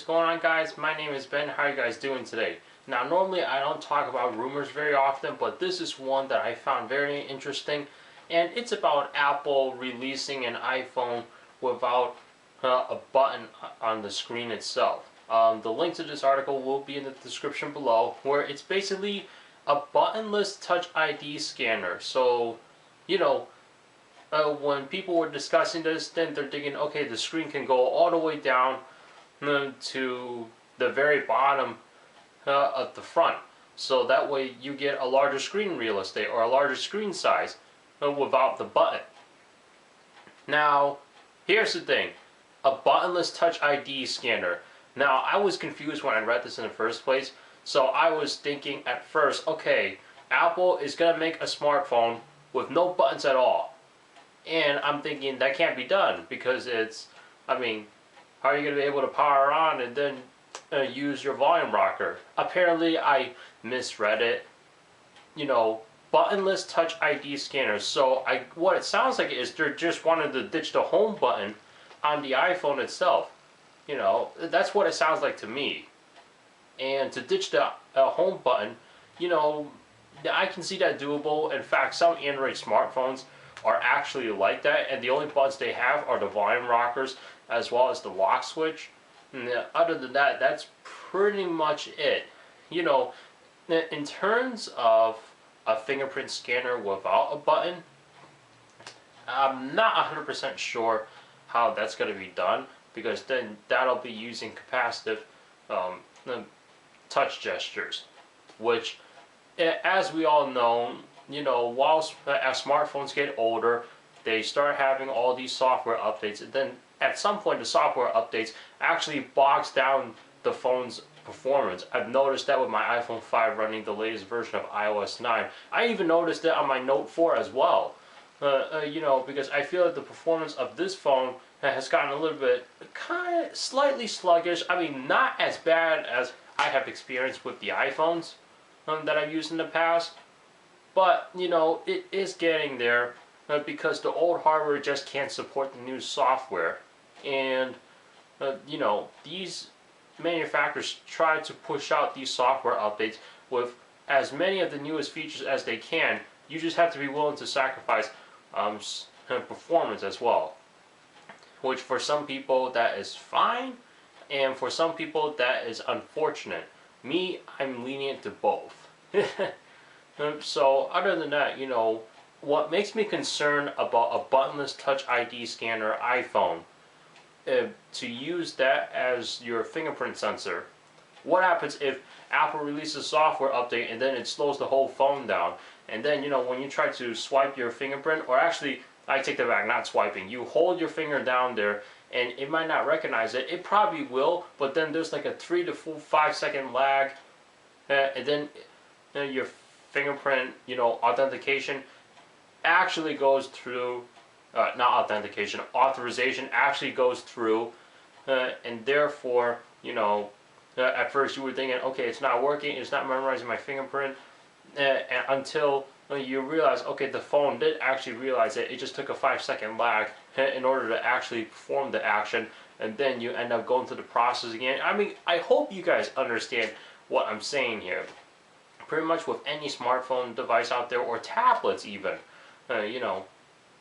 going on, guys? My name is Ben. How are you guys doing today? Now, normally I don't talk about rumors very often, but this is one that I found very interesting, and it's about Apple releasing an iPhone without a button on the screen itself. The link to this article will be in the description below, where it's basically a buttonless Touch ID scanner. So, you know, when people were discussing this, then they're thinking, okay, the screen can go all the way down to the very bottom of the front. So that way you get a larger screen real estate or a larger screen size without the button. Now, here's the thing. A buttonless Touch ID scanner. Now, I was confused when I read this in the first place. So I was thinking at first, okay, Apple is going to make a smartphone with no buttons at all. And I'm thinking that can't be done because it's, I mean, how are you going to be able to power on and then use your volume rocker? Apparently I misread it. You know, buttonless Touch ID scanners. So what it sounds like is they're just wanting to ditch the home button on the iPhone itself. You know, that's what it sounds like to me. And to ditch the home button, you know, I can see that doable. In fact, some Android smartphones are actually like that, and the only buttons they have are the volume rockers as well as the lock switch. And other than that, that's pretty much it. You know, in terms of a fingerprint scanner without a button, I'm not 100% sure how that's going to be done, because then that'll be using capacitive touch gestures, which, as we all know, you know, as smartphones get older, they start having all these software updates, and then at some point the software updates actually bogs down the phone's performance. I've noticed that with my iPhone 5 running the latest version of iOS 9. I even noticed it on my Note 4 as well. You know, because I feel that the performance of this phone has gotten a little bit slightly sluggish. I mean, not as bad as I have experienced with the iPhones that I've used in the past. But, you know, it is getting there because the old hardware just can't support the new software. And, you know, these manufacturers try to push out these software updates with as many of the newest features as they can. You just have to be willing to sacrifice performance as well. Which for some people that is fine, and for some people that is unfortunate. Me, I'm lenient to both. So other than that, you know, what makes me concerned about a buttonless Touch ID scanner iPhone, to use that as your fingerprint sensor, what happens if Apple releases a software update and then it slows the whole phone down? And then, you know, when you try to swipe your fingerprint, or actually, I take that back, not swiping, you hold your finger down there and it might not recognize it. It probably will, but then there's like a 3 to 5 second lag, and then your fingerprint, you know, authentication actually goes through, not authentication, authorization actually goes through, and therefore, you know, at first you were thinking, okay, it's not working, it's not memorizing my fingerprint, until you realize, okay, the phone did actually realize it. It just took a 5 second lag in order to actually perform the action, and then you end up going through the process again. I mean, I hope you guys understand what I'm saying here. Pretty much with any smartphone device out there, or tablets even, you know,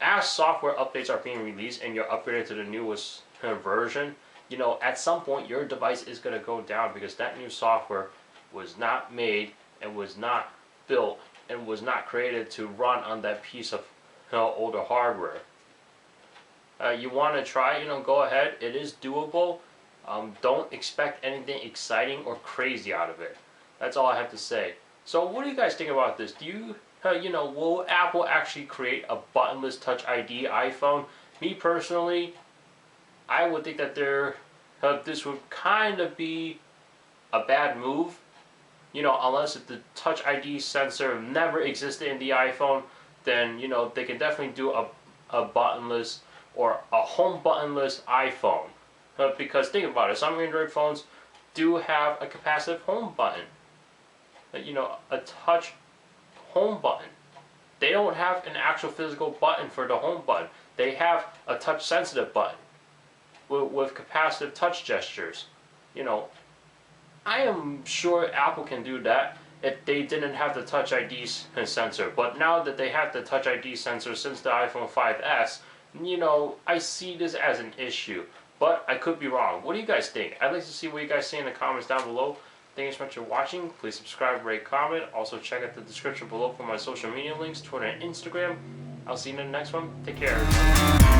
as software updates are being released and you're upgraded to the newest version, you know, at some point your device is going to go down because that new software was not made and was not built and was not created to run on that piece of older hardware. You want to try, you know, go ahead. It is doable. Don't expect anything exciting or crazy out of it. That's all I have to say. So what do you guys think about this? Do you, you know, will Apple actually create a buttonless Touch ID iPhone? Me personally, I would think that this would kind of be a bad move. You know, unless if the Touch ID sensor never existed in the iPhone, then, you know, they can definitely do a buttonless or a home buttonless iPhone. Because think about it, some Android phones do have a capacitive home button. You know, a touch home button. They don't have an actual physical button for the home button. They have a touch sensitive button with capacitive touch gestures. You know, I am sure Apple can do that if they didn't have the Touch ID sensor. But now that they have the Touch ID sensor since the iPhone 5S, I see this as an issue. But I could be wrong. What do you guys think? I'd like to see what you guys say in the comments down below. Thank you so much for watching. Please subscribe, rate, comment. Also check out the description below for my social media links, Twitter and Instagram. I'll see you in the next one. Take care.